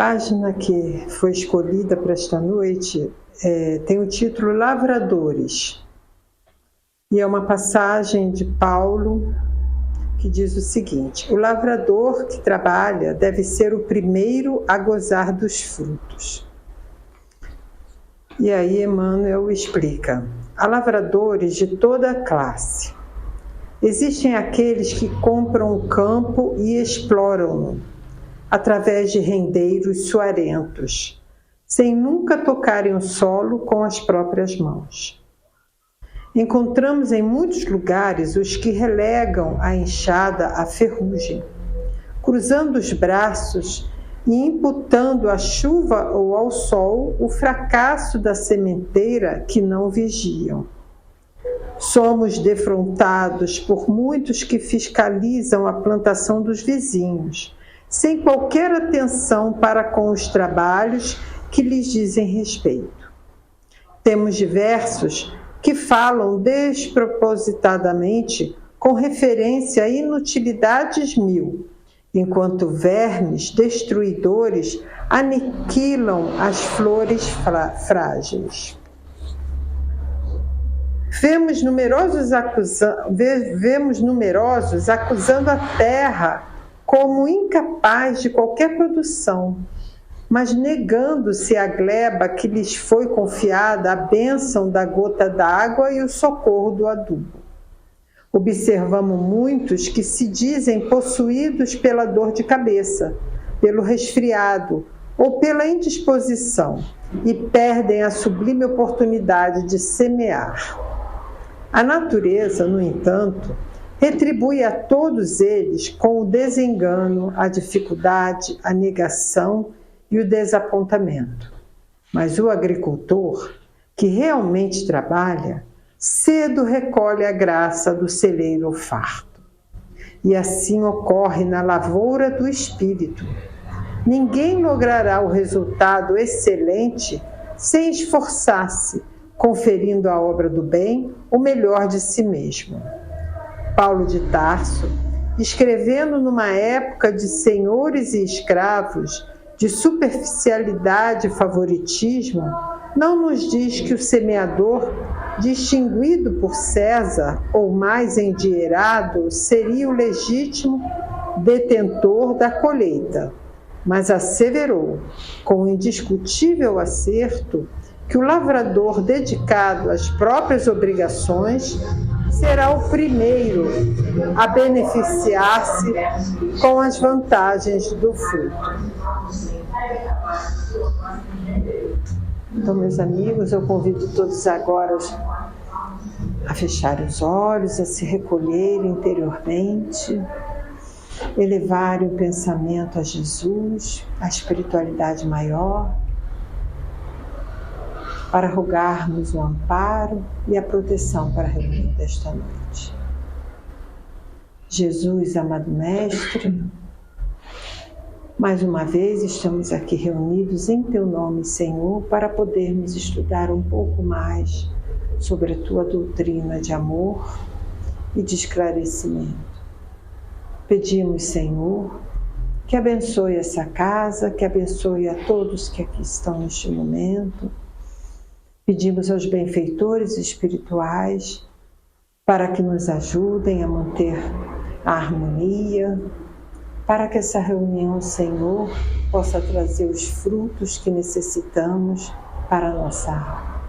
página que foi escolhida para esta noite tem o título Lavradores. E é uma passagem de Paulo que diz o seguinte: o lavrador que trabalha deve ser o primeiro a gozar dos frutos. E aí Emmanuel explica: há lavradores de toda a classe. Existem aqueles que compram o campo e exploram-no, através de rendeiros suarentos, sem nunca tocarem o solo com as próprias mãos. Encontramos em muitos lugares os que relegam a enxada à ferrugem, cruzando os braços e imputando à chuva ou ao sol o fracasso da sementeira que não vigiam. Somos defrontados por muitos que fiscalizam a plantação dos vizinhos, sem qualquer atenção para com os trabalhos que lhes dizem respeito. Temos diversos que falam despropositadamente com referência a inutilidades mil, enquanto vermes destruidores aniquilam as flores frágeis. Vemos numerosos acusando a terra como incapaz de qualquer produção, mas negando-se à gleba que lhes foi confiada a bênção da gota d'água e o socorro do adubo. Observamos muitos que se dizem possuídos pela dor de cabeça, pelo resfriado ou pela indisposição e perdem a sublime oportunidade de semear. A natureza, no entanto, retribui a todos eles com o desengano, a dificuldade, a negação e o desapontamento. Mas o agricultor, que realmente trabalha, cedo recolhe a graça do celeiro farto. E assim ocorre na lavoura do espírito. Ninguém logrará o resultado excelente sem esforçar-se, conferindo à obra do bem o melhor de si mesmo. Paulo de Tarso, escrevendo numa época de senhores e escravos, de superficialidade e favoritismo, não nos diz que o semeador, distinguido por César ou mais endinheirado, seria o legítimo detentor da colheita, mas asseverou, com indiscutível acerto, que o lavrador dedicado às próprias obrigações será o primeiro a beneficiar-se com as vantagens do fruto. Então, meus amigos, eu convido todos agora a fecharem os olhos, a se recolherem interiormente, elevarem o pensamento a Jesus, à espiritualidade maior, para rogarmos o amparo e a proteção para a reunião desta noite. Jesus, amado Mestre, mais uma vez estamos aqui reunidos em Teu nome, Senhor, para podermos estudar um pouco mais sobre a Tua doutrina de amor e de esclarecimento. Pedimos, Senhor, que abençoe essa casa, que abençoe a todos que aqui estão neste momento. Pedimos aos benfeitores espirituais para que nos ajudem a manter a harmonia, para que essa reunião, Senhor, possa trazer os frutos que necessitamos para a nossa alma.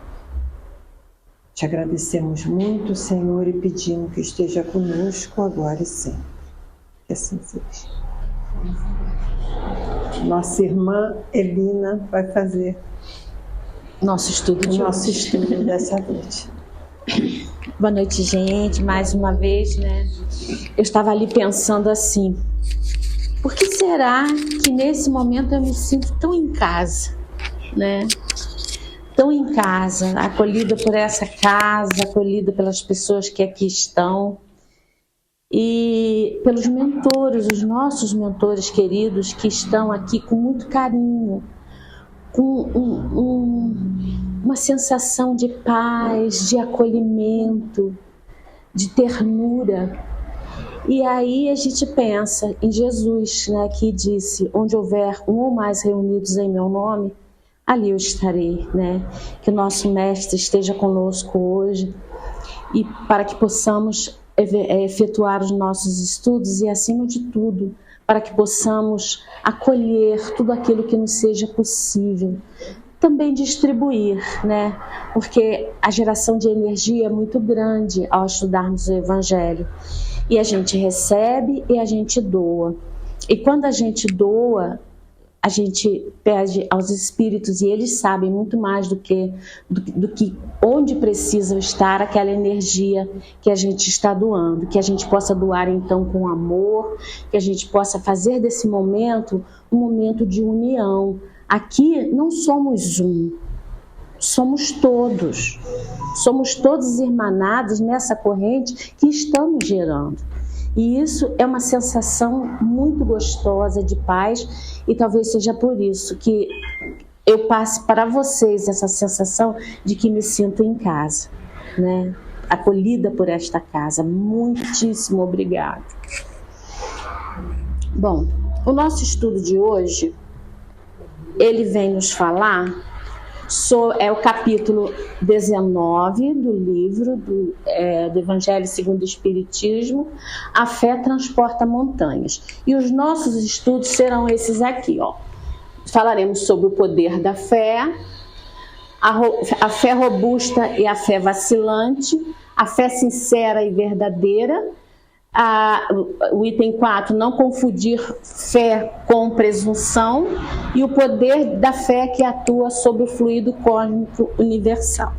Te agradecemos muito, Senhor, e pedimos que esteja conosco agora e sempre. Que assim seja. Nossa irmã Elina vai fazer nosso estudo dessa noite. Boa noite, gente. Mais uma vez, eu estava ali pensando assim: por que será que nesse momento eu me sinto tão em casa, Tão em casa, acolhida por essa casa, acolhida pelas pessoas que aqui estão e pelos mentores, os nossos mentores queridos que estão aqui com muito carinho, com uma sensação de paz, de acolhimento, de ternura. E aí a gente pensa em Jesus, né, que disse: onde houver um ou mais reunidos em meu nome, ali eu estarei, né? Que o nosso Mestre esteja conosco hoje, e para que possamos efetuar os nossos estudos e, acima de tudo, para que possamos acolher tudo aquilo que nos seja possível. Também distribuir, né? Porque a geração de energia é muito grande ao estudarmos o Evangelho. E a gente recebe e a gente doa. E quando a gente doa, a gente pede aos espíritos, e eles sabem muito mais do que onde precisa estar aquela energia que a gente está doando, que a gente possa doar então com amor, que a gente possa fazer desse momento um momento de união. Aqui não somos um, somos todos irmanados nessa corrente que estamos gerando. E isso é uma sensação muito gostosa de paz, e talvez seja por isso que eu passe para vocês essa sensação de que me sinto em casa, né? Acolhida por esta casa. Muitíssimo obrigada. Bom, o nosso estudo de hoje, ele vem nos falar é o capítulo 19 do livro do Evangelho segundo o Espiritismo, A Fé Transporta Montanhas. E os nossos estudos serão esses aqui, ó. Falaremos sobre o poder da fé, a fé robusta e a fé vacilante, a fé sincera e verdadeira, o item 4, não confundir fé com presunção, e o poder da fé que atua sobre o fluido cósmico universal.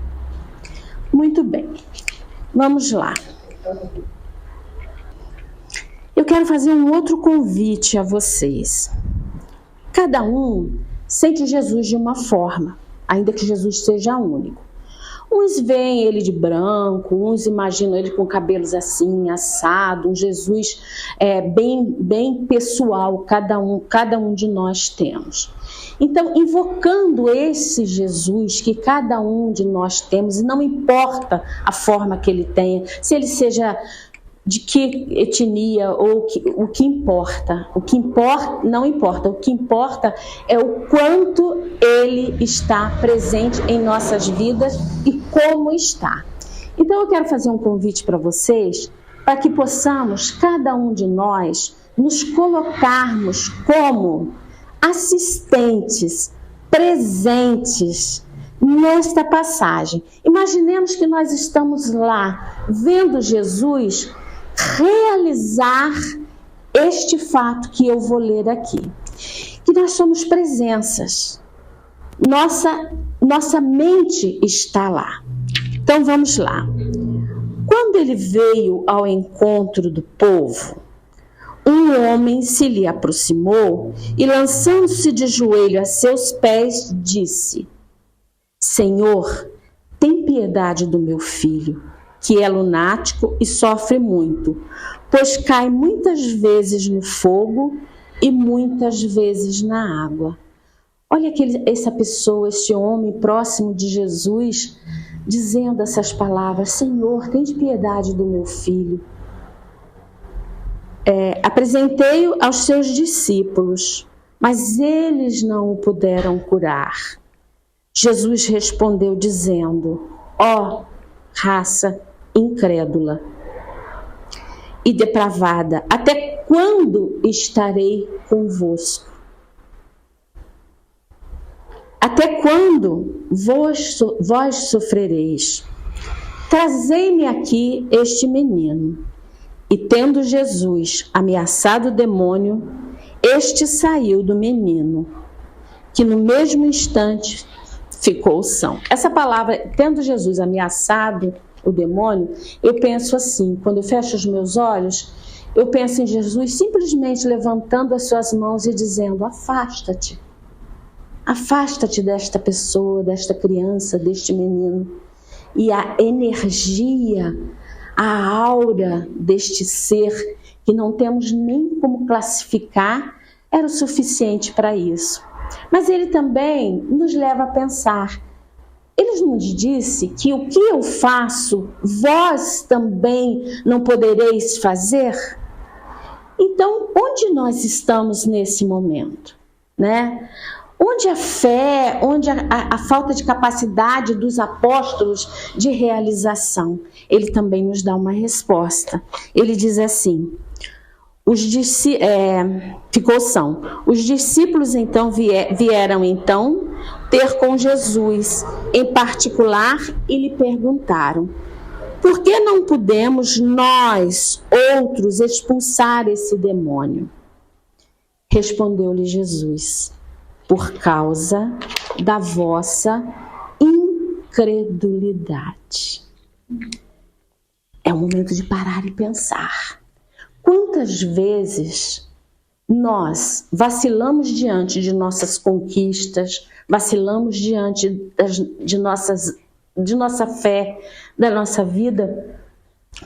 Muito bem, vamos lá. Eu quero fazer um outro convite a vocês. Cada um sente Jesus de uma forma, ainda que Jesus seja único. Uns veem ele de branco, uns imaginam ele com cabelos assim, assado, um Jesus bem pessoal, cada um de nós temos. Então, invocando esse Jesus que cada um de nós temos, e não importa a forma que ele tenha, se ele seja de que etnia ou o que importa, não importa, o que importa é o quanto ele está presente em nossas vidas e como está. Então eu quero fazer um convite para vocês, para que possamos, cada um de nós, nos colocarmos como assistentes, presentes nesta passagem. Imaginemos que nós estamos lá, vendo Jesus realizar este fato que eu vou ler aqui. Que nós somos presenças. Nossa mente está lá. Então vamos lá. Quando ele veio ao encontro do povo, um homem se lhe aproximou e, lançando-se de joelho a seus pés, disse: Senhor, tem piedade do meu filho, que é lunático e sofre muito, pois cai muitas vezes no fogo e muitas vezes na água. Olha essa pessoa, esse homem próximo de Jesus, dizendo essas palavras: Senhor, tem piedade do meu filho. Apresentei-o aos seus discípulos, mas eles não o puderam curar. Jesus respondeu dizendo: ó raça incrédula e depravada, até quando estarei convosco? Até quando vós sofrereis? Trazei-me aqui este menino. E tendo Jesus ameaçado o demônio, este saiu do menino, que no mesmo instante ficou são. Essa palavra, tendo Jesus ameaçado o demônio, eu penso assim, quando eu fecho os meus olhos, eu penso em Jesus simplesmente levantando as suas mãos e dizendo: afasta-te. Afasta-te desta pessoa, desta criança, deste menino. E a energia, a aura deste ser, que não temos nem como classificar, era o suficiente para isso. Mas ele também nos leva a pensar. Ele nos disse que o que eu faço, vós também não podereis fazer? Então, onde nós estamos nesse momento, né? Onde a fé, onde a falta de capacidade dos apóstolos de realização? Ele também nos dá uma resposta. Ele diz assim, os discípulos então vieram então ter com Jesus em particular e lhe perguntaram: por que não podemos nós outros expulsar esse demônio? Respondeu-lhe Jesus: por causa da vossa incredulidade. É o momento de parar e pensar. Quantas vezes nós vacilamos diante de nossas conquistas, vacilamos diante de nossa fé, da nossa vida,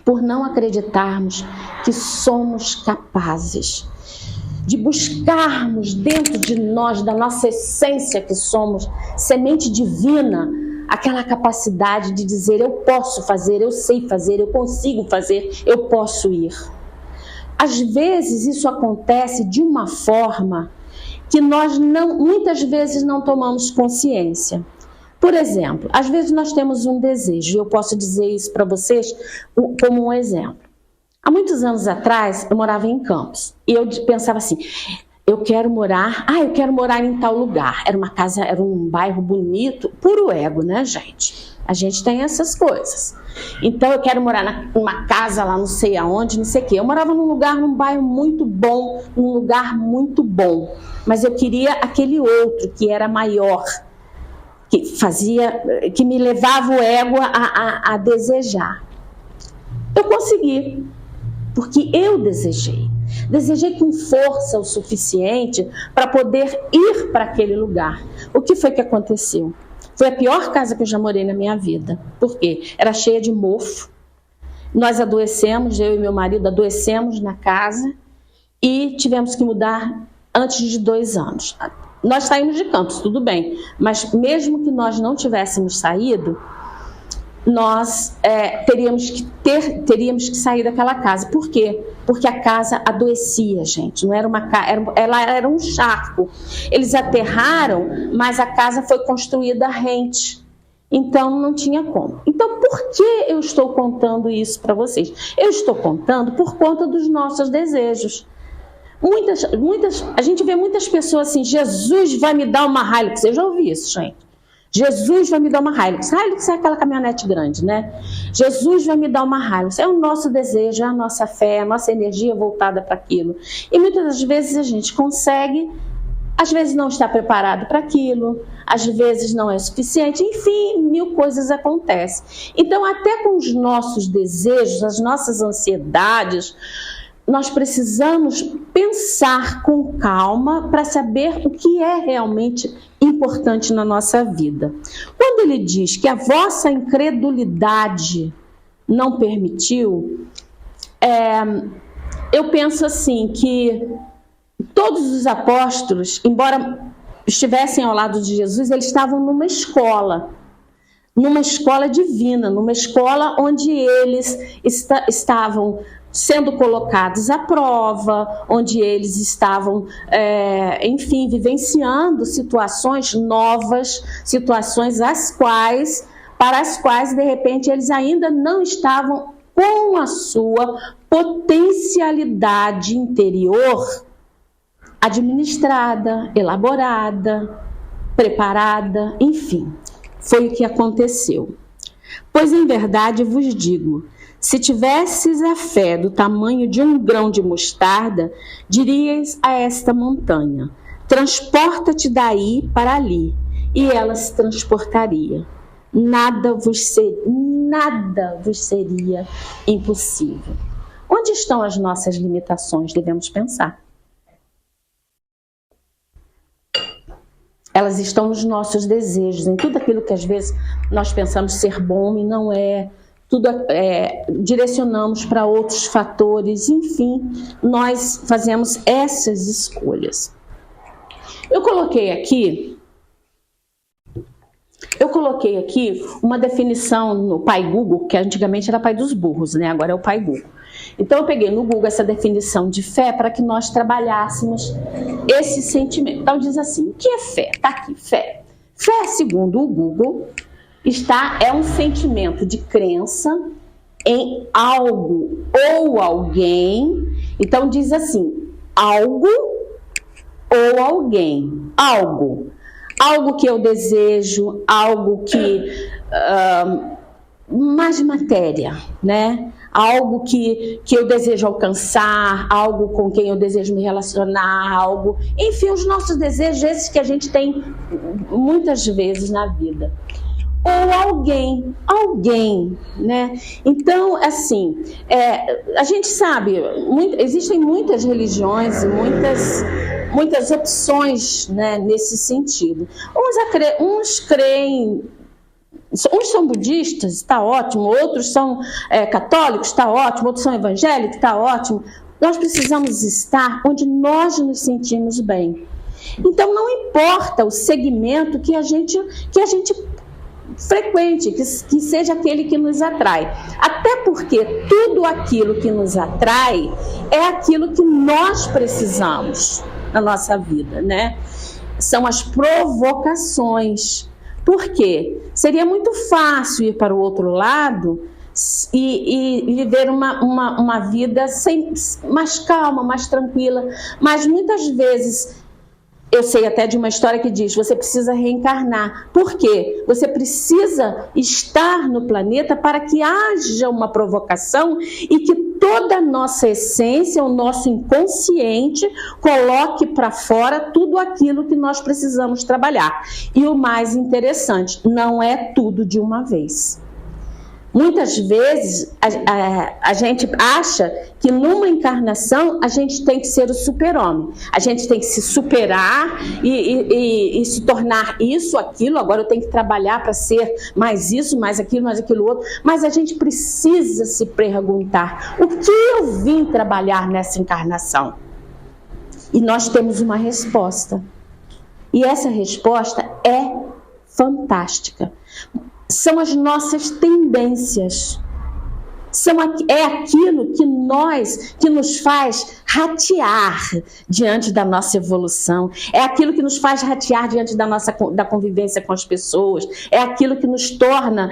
por não acreditarmos que somos capazes de buscarmos dentro de nós, da nossa essência que somos, semente divina, aquela capacidade de dizer: eu posso fazer, eu sei fazer, eu consigo fazer, eu posso ir. Às vezes isso acontece de uma forma que nós muitas vezes não tomamos consciência. Por exemplo, às vezes nós temos um desejo, e eu posso dizer isso para vocês como um exemplo. Há muitos anos atrás, eu morava em Campos, e eu pensava assim: eu quero morar em tal lugar. Era uma casa, era um bairro bonito, puro ego, né, gente? A gente tem essas coisas. Então, eu quero morar numa casa lá, não sei aonde, não sei o quê. Eu morava num bairro muito bom, num lugar muito bom. Mas eu queria aquele outro, que era maior, que me levava o ego a desejar. Eu consegui, porque eu desejei. Desejei com força o suficiente para poder ir para aquele lugar. O que foi que aconteceu? Foi a pior casa que eu já morei na minha vida. Por quê? Era cheia de mofo. Nós adoecemos, eu e meu marido adoecemos na casa e tivemos que mudar antes de 2 anos. Nós saímos de Campos, tudo bem, mas mesmo que nós não tivéssemos saído, nós teríamos que sair daquela casa. Por quê? Porque a casa adoecia, gente. Não era uma casa, ela era um charco. Eles aterraram, mas a casa foi construída rente. Então não tinha como. Então por que eu estou contando isso para vocês? Eu estou contando por conta dos nossos desejos. A gente vê muitas pessoas assim: Jesus vai me dar uma Hilux. Eu já ouvi isso, gente. Jesus vai me dar uma Hilux. Hilux é aquela caminhonete grande, né? Jesus vai me dar uma Hilux. É o nosso desejo, é a nossa fé, a nossa energia voltada para aquilo. E muitas das vezes a gente consegue, às vezes não está preparado para aquilo, às vezes não é suficiente, enfim, 1000 coisas acontecem. Então, até com os nossos desejos, as nossas ansiedades, nós precisamos pensar com calma para saber o que é realmente importante na nossa vida. Quando ele diz que a vossa incredulidade não permitiu, eu penso assim, que todos os apóstolos, embora estivessem ao lado de Jesus, eles estavam numa escola divina, numa escola onde eles estavam sendo colocados à prova, onde eles estavam, enfim, vivenciando situações novas, situações para as quais, de repente, eles ainda não estavam com a sua potencialidade interior administrada, elaborada, preparada, enfim, foi o que aconteceu. Pois, em verdade, vos digo, se tivesses a fé do tamanho de um grão de mostarda, dirias a esta montanha: transporta-te daí para ali, e ela se transportaria. Nada vos seria impossível. Onde estão as nossas limitações? Devemos pensar. Elas estão nos nossos desejos, em tudo aquilo que às vezes nós pensamos ser bom e não é. Tudo direcionamos para outros fatores, enfim, nós fazemos essas escolhas. Eu coloquei aqui uma definição no Pai Google, que antigamente era Pai dos Burros, né? Agora é o Pai Google. Então eu peguei no Google essa definição de fé para que nós trabalhássemos esse sentimento. Então diz assim, o que é fé? Está aqui, fé. Fé, segundo o Google, é um sentimento de crença em algo ou alguém. Então diz assim, algo ou alguém. Algo que eu desejo, algo que... mais matéria, né? Algo que eu desejo alcançar, algo com quem eu desejo me relacionar, algo... Enfim, os nossos desejos, esses que a gente tem muitas vezes na vida. Ou alguém, né? Então, assim, a gente sabe, existem muitas religiões e muitas opções, né, nesse sentido. Uns creem... Uns são budistas, está ótimo, outros são católicos, está ótimo, outros são evangélicos, está ótimo. Nós precisamos estar onde nós nos sentimos bem. Então não importa o segmento que a gente frequente, que seja aquele que nos atrai. Até porque tudo aquilo que nos atrai é aquilo que nós precisamos na nossa vida, né? São as provocações. Por quê? Seria muito fácil ir para o outro lado e viver uma vida mais calma, mais tranquila. Mas muitas vezes, eu sei até de uma história que diz, você precisa reencarnar. Por quê? Você precisa estar no planeta para que haja uma provocação e que toda a nossa essência, o nosso inconsciente, coloque para fora tudo aquilo que nós precisamos trabalhar. E o mais interessante, não é tudo de uma vez. Muitas vezes a gente acha que numa encarnação a gente tem que ser o super-homem. A gente tem que se superar e se tornar isso, aquilo. Agora eu tenho que trabalhar para ser mais isso, mais aquilo outro. Mas a gente precisa se perguntar, o que eu vim trabalhar nessa encarnação? E nós temos uma resposta. E essa resposta é fantástica. São as nossas tendências. É aquilo que nos faz ratear diante da nossa evolução. É aquilo que nos faz ratear diante da convivência com as pessoas. É aquilo que nos torna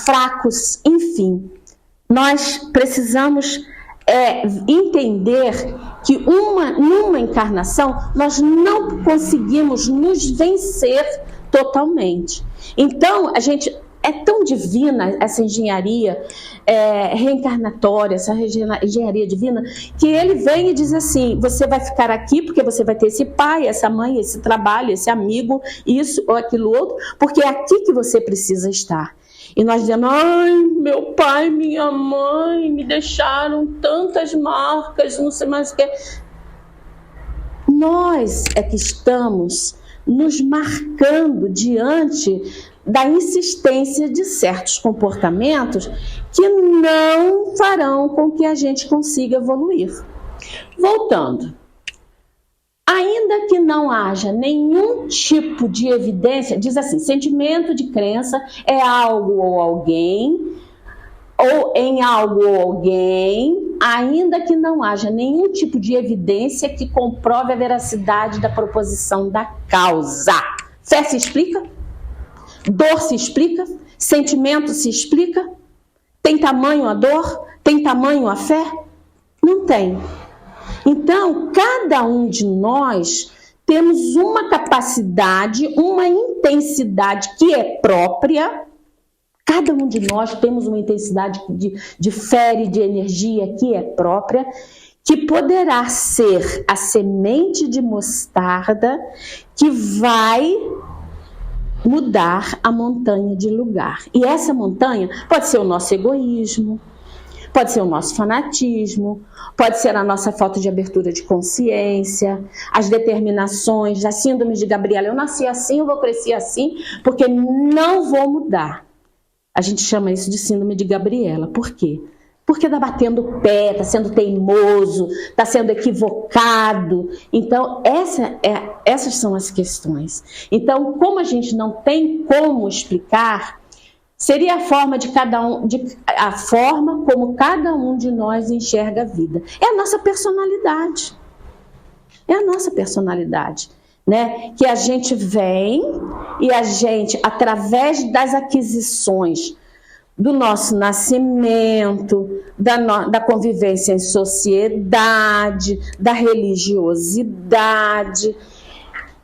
fracos. Enfim, nós precisamos entender que numa encarnação nós não conseguimos nos vencer totalmente. Então, é tão divina essa engenharia reencarnatória, essa engenharia divina, que ele vem e diz assim, você vai ficar aqui porque você vai ter esse pai, essa mãe, esse trabalho, esse amigo, isso ou aquilo outro, porque é aqui que você precisa estar. E nós dizemos, ai, meu pai, minha mãe, me deixaram tantas marcas, não sei mais o que. Nós é que estamos nos marcando diante da insistência de certos comportamentos que não farão com que a gente consiga evoluir. Voltando, ainda que não haja nenhum tipo de evidência, diz assim, sentimento de crença é algo ou alguém, ou em algo ou alguém, ainda que não haja nenhum tipo de evidência que comprove a veracidade da proposição da causa. Fé se explica? Dor se explica? Sentimento se explica? Tem tamanho a dor? Tem tamanho a fé? Não tem. Então, cada um de nós temos uma capacidade, uma intensidade que é própria. Cada um de nós temos uma intensidade de fé e de energia que é própria, que poderá ser a semente de mostarda que vai mudar a montanha de lugar. E essa montanha pode ser o nosso egoísmo, pode ser o nosso fanatismo, pode ser a nossa falta de abertura de consciência, as determinações, a síndrome de Gabriela. Eu nasci assim, eu vou crescer assim, porque não vou mudar. A gente chama isso de síndrome de Gabriela. Por quê? Porque está batendo o pé, está sendo teimoso, está sendo equivocado. Então, essas são as questões. Então, como a gente não tem como explicar, Seria a forma de cada um, a forma como cada um de nós enxerga a vida. É a nossa personalidade. É a nossa personalidade, né? Que a gente vem e a gente, através das aquisições do nosso nascimento, da convivência em sociedade, da religiosidade,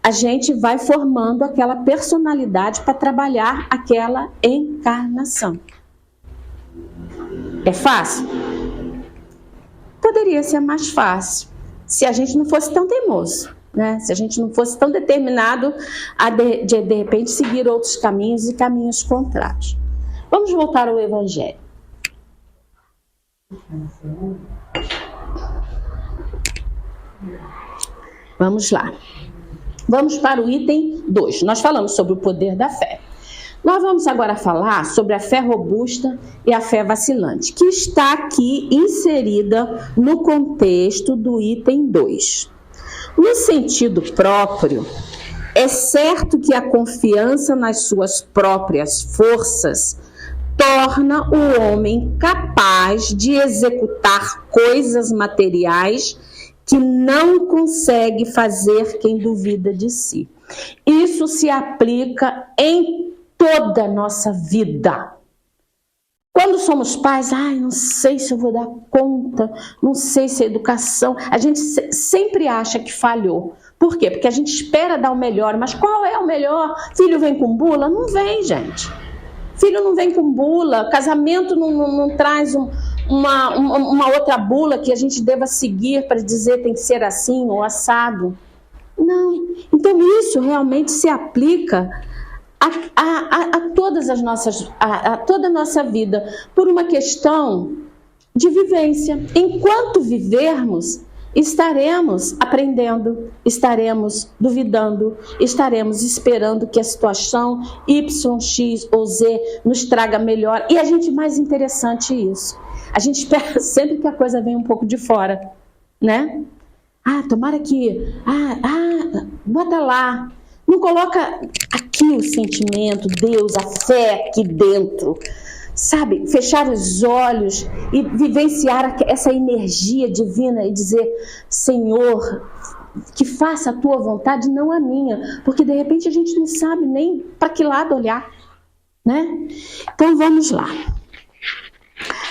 a gente vai formando aquela personalidade para trabalhar aquela encarnação. É fácil? Poderia ser mais fácil, se a gente não fosse tão teimoso, né? Se a gente não fosse tão determinado a, de repente, seguir outros caminhos e caminhos contrários. Vamos voltar ao Evangelho. Vamos lá. Vamos para o item 2. Nós falamos sobre o poder da fé. Nós vamos agora falar sobre a fé robusta e a fé vacilante, que está aqui inserida no contexto do item 2. No sentido próprio, é certo que a confiança nas suas próprias forças torna o homem capaz de executar coisas materiais que não consegue fazer quem duvida de si. Isso se aplica em toda a nossa vida. Quando somos pais, não sei se eu vou dar conta, não sei se a educação... A gente sempre acha que falhou. Por quê? Porque a gente espera dar o melhor, mas qual é o melhor? Filho vem com bula? Não vem, gente. Filho não vem com bula, casamento não traz uma outra bula que a gente deva seguir para dizer tem que ser assim ou assado. Não. Então isso realmente se aplica a todas as nossas, a toda a nossa vida, por uma questão de vivência. Enquanto vivermos, estaremos aprendendo, estaremos duvidando, estaremos esperando que a situação Y, X ou Z nos traga melhor. E a gente, mais interessante isso, a gente espera sempre que a coisa venha um pouco de fora, né? Tomara que... bota lá. Não coloca aqui o sentimento, Deus, a fé aqui dentro. Sabe, fechar os olhos e vivenciar essa energia divina e dizer, Senhor, que faça a tua vontade, não a minha. Porque de repente a gente não sabe nem para que lado olhar, né? Então vamos lá.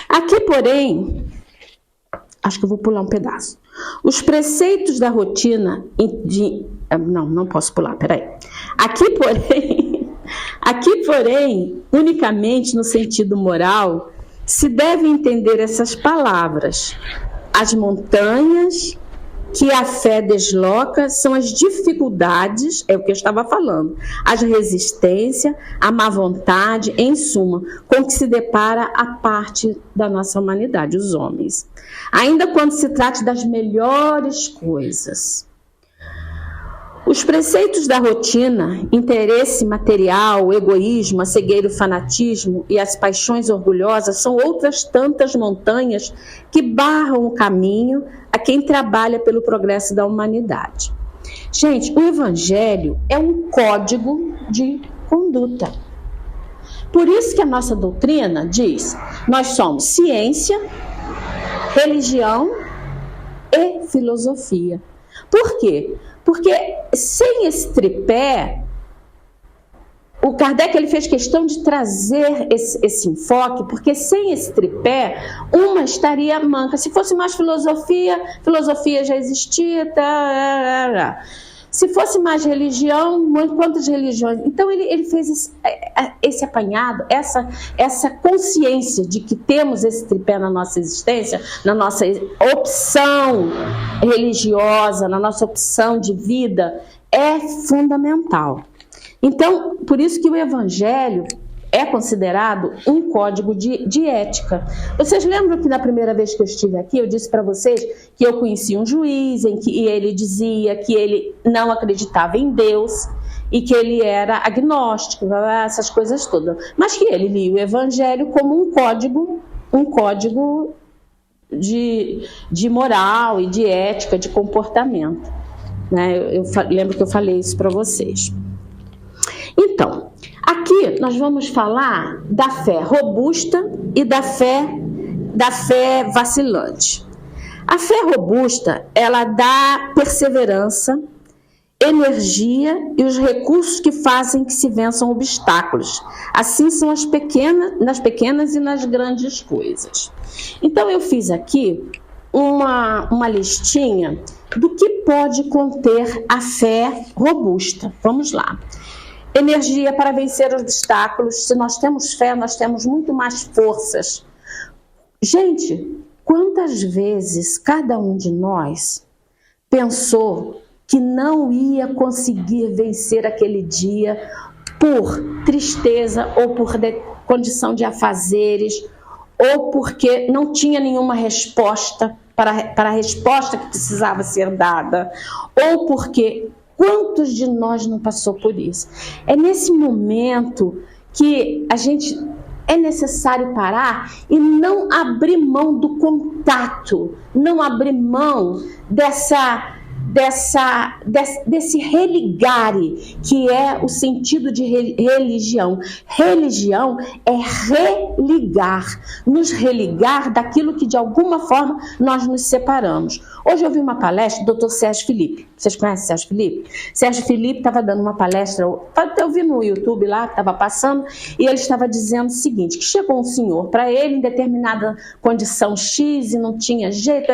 Aqui, porém, acho que eu vou pular um pedaço. Os preceitos da rotina não posso pular, peraí. Aqui, porém, unicamente no sentido moral, se deve entender essas palavras. As montanhas que a fé desloca são as dificuldades, é o que eu estava falando, as resistências, a má vontade, em suma, com que se depara a parte da nossa humanidade, os homens. Ainda quando se trata das melhores coisas. Os preceitos da rotina, interesse material, egoísmo, a cegueira, o fanatismo e as paixões orgulhosas são outras tantas montanhas que barram o caminho a quem trabalha pelo progresso da humanidade. Gente, o Evangelho é um código de conduta. Por isso que a nossa doutrina diz, nós somos ciência, religião e filosofia. Por quê? Porque sem esse tripé, o Kardec ele fez questão de trazer esse enfoque, porque sem esse tripé, uma estaria manca. Se fosse mais filosofia já existia. Se fosse mais religião, quantas religiões? Então ele fez esse apanhado, essa consciência de que temos esse tripé na nossa existência, na nossa opção religiosa, na nossa opção de vida, é fundamental. Então, por isso que o Evangelho é considerado um código de ética. Vocês lembram que na primeira vez que eu estive aqui, eu disse para vocês que eu conheci um juiz e ele dizia que ele não acreditava em Deus e que ele era agnóstico, essas coisas todas. Mas que ele lia o Evangelho como um código de moral e de ética, de comportamento. Né? Eu lembro que eu falei isso para vocês. Então, Aqui nós vamos falar da fé robusta e da fé vacilante. A fé robusta, ela dá perseverança, energia e os recursos que fazem que se vençam obstáculos. Assim são nas pequenas e nas grandes coisas. Então eu fiz aqui uma listinha do que pode conter a fé robusta. Vamos lá. Energia para vencer obstáculos. Se nós temos fé, nós temos muito mais forças. Gente, quantas vezes cada um de nós pensou que não ia conseguir vencer aquele dia por tristeza ou por condição de afazeres, ou porque não tinha nenhuma resposta para a resposta que precisava ser dada, ou porque quantos de nós não passou por isso? É nesse momento que é necessário parar e não abrir mão do contato, não abrir mão desse religare, que é o sentido de religião. Religião é nos religar daquilo que de alguma forma nós nos separamos. Hoje eu vi uma palestra do Dr. Sérgio Felipe. Vocês conhecem Sérgio Felipe? Sérgio Felipe estava dando uma palestra, eu vi no YouTube lá, estava passando, e ele estava dizendo o seguinte, que chegou um senhor para ele em determinada condição X e não tinha jeito,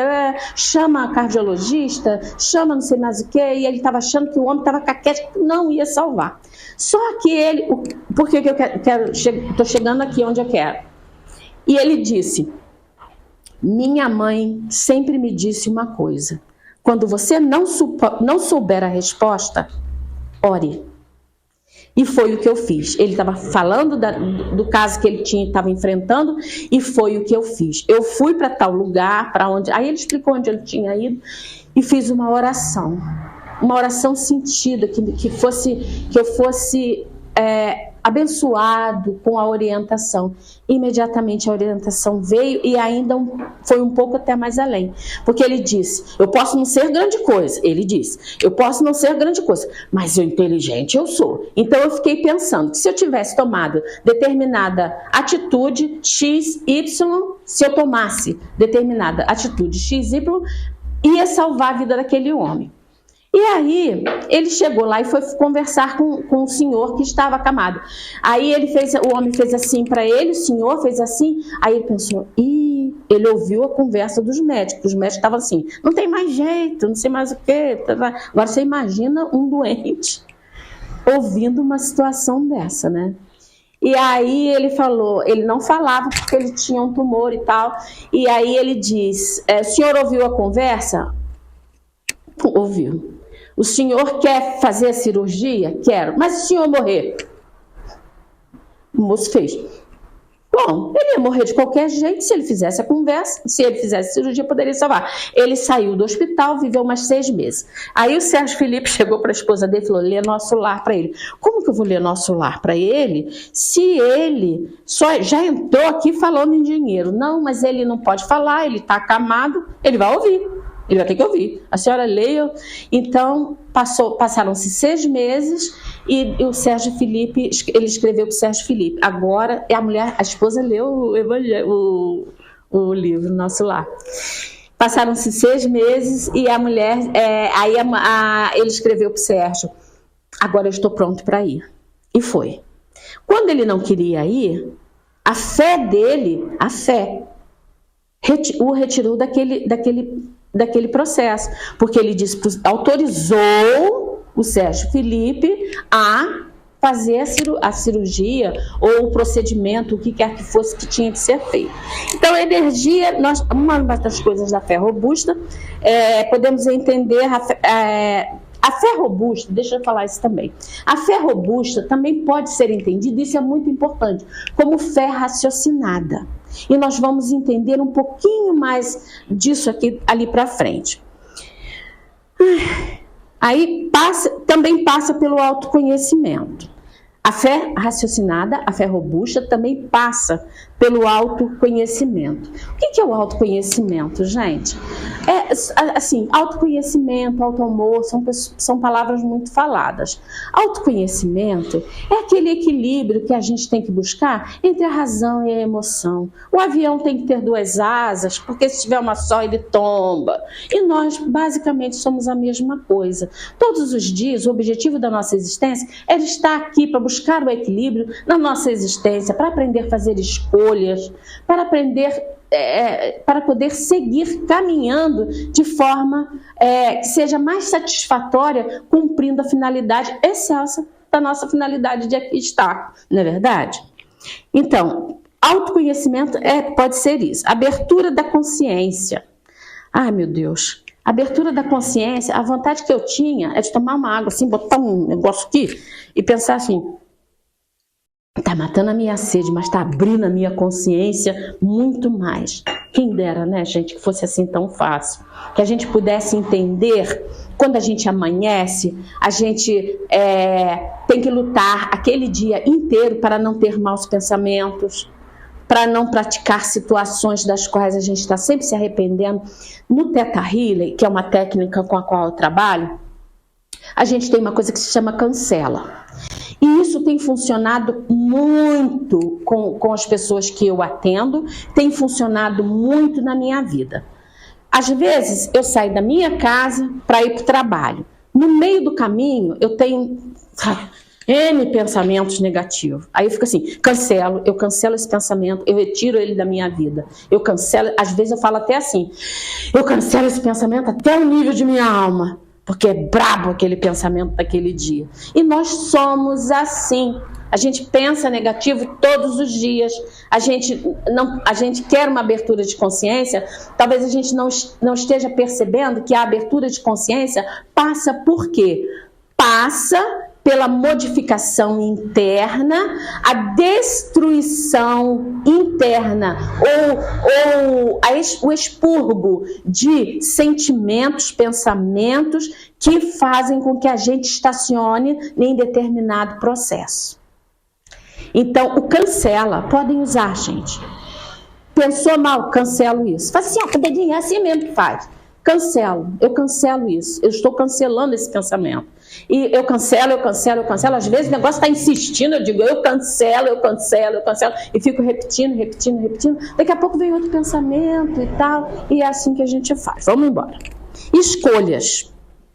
chama a cardiologista, chama não sei mais o que, e ele estava achando que o homem estava caquete, que não ia salvar. Só que ele, por que eu estou chegando aqui onde eu quero? E ele disse, minha mãe sempre me disse uma coisa, quando você não souber a resposta, ore. E foi o que eu fiz. Ele estava falando do caso que ele estava enfrentando, e foi o que eu fiz. Eu fui para tal lugar, para onde... Aí ele explicou onde ele tinha ido, e fiz uma oração sentida, que eu fosse abençoado com a orientação. Imediatamente a orientação veio e ainda foi um pouco até mais além. Porque ele disse, eu posso não ser grande coisa. Ele disse, eu posso não ser grande coisa, mas inteligente eu sou. Então eu fiquei pensando que se eu tivesse tomado determinada atitude X, Y, se eu tomasse determinada atitude X, Y, ia salvar a vida daquele homem. E aí, ele chegou lá e foi conversar com o senhor que estava acamado. Aí o homem fez assim para ele, o senhor fez assim, aí ele pensou, ele ouviu a conversa dos médicos. Os médicos estavam assim, não tem mais jeito, não sei mais o quê. Agora você imagina um doente ouvindo uma situação dessa, né? E aí ele falou, ele não falava porque ele tinha um tumor e tal. E aí ele diz, o senhor ouviu a conversa? Ouviu. O senhor quer fazer a cirurgia? Quero. Mas se o senhor morrer? O moço fez. Bom, ele ia morrer de qualquer jeito se ele fizesse a conversa, se ele fizesse a cirurgia, poderia salvar. Ele saiu do hospital, viveu mais 6 meses. Aí o Sérgio Felipe chegou para a esposa dele e falou, lê Nosso Lar para ele. Como que eu vou ler Nosso Lar para ele se ele só já entrou aqui falando em dinheiro? Não, mas ele não pode falar, ele está acamado, ele vai ouvir. Ele vai ter que ouvir. A senhora leia. Então, passaram-se 6 meses e o Sérgio Felipe, ele escreveu para o Sérgio Felipe. Agora, a esposa leu o livro Nosso Lar. Passaram-se 6 meses e a mulher, ele escreveu para o Sérgio, agora eu estou pronto para ir. E foi. Quando ele não queria ir, a fé dele, o retirou daquele processo, porque ele autorizou o Sérgio Felipe a fazer a cirurgia ou o procedimento, o que quer que fosse que tinha que ser feito. Então, a energia, uma das coisas da fé robusta, podemos entender a fé robusta, deixa eu falar isso também. A fé robusta também pode ser entendida, isso é muito importante, como fé raciocinada. E nós vamos entender um pouquinho mais disso ali para frente. Aí também passa pelo autoconhecimento. A fé raciocinada, a fé robusta, também passa pelo autoconhecimento. O que é o autoconhecimento, gente? Assim, autoconhecimento, autoamor, são palavras muito faladas. Autoconhecimento é aquele equilíbrio que a gente tem que buscar entre a razão e a emoção. O avião tem que ter 2 asas, porque se tiver uma só ele tomba. E nós, basicamente, somos a mesma coisa. Todos os dias, o objetivo da nossa existência é estar aqui para buscar o equilíbrio na nossa existência, para aprender a fazer escolhas, para aprender para poder seguir caminhando de forma que seja mais satisfatória, cumprindo a finalidade excelsa da nossa finalidade de aqui estar, não é verdade? Então, autoconhecimento pode ser isso, abertura da consciência. Ai, meu Deus, abertura da consciência, a vontade que eu tinha é de tomar uma água assim, botar um negócio aqui e pensar assim, está matando a minha sede, mas está abrindo a minha consciência muito mais. Quem dera, né, gente, que fosse assim tão fácil. Que a gente pudesse entender, quando a gente amanhece, a gente tem que lutar aquele dia inteiro para não ter maus pensamentos, para não praticar situações das quais a gente está sempre se arrependendo. No Theta Healing, que é uma técnica com a qual eu trabalho, a gente tem uma coisa que se chama cancela. E isso tem funcionado muito com as pessoas que eu atendo, tem funcionado muito na minha vida. Às vezes, eu saio da minha casa para ir para o trabalho. No meio do caminho, eu tenho N pensamentos negativos. Aí eu fico assim, eu cancelo esse pensamento, eu retiro ele da minha vida. Eu cancelo, às vezes eu falo até assim, eu cancelo esse pensamento até o nível de minha alma. Porque é brabo aquele pensamento daquele dia. E nós somos assim. A gente pensa negativo todos os dias. A gente quer uma abertura de consciência. Talvez a gente não esteja percebendo que a abertura de consciência passa por quê? Passa pela modificação interna, a destruição interna ou o expurgo de sentimentos, pensamentos que fazem com que a gente estacione em determinado processo. Então, o cancela, podem usar, gente. Pensou mal, cancelo isso. Faz assim, com o dedinho, é assim mesmo que faz. Eu cancelo isso. Eu estou cancelando esse pensamento. E eu cancelo. Às vezes o negócio está insistindo, eu digo, eu cancelo. E fico repetindo. Daqui a pouco vem outro pensamento e tal. E é assim que a gente faz. Vamos embora. Escolhas.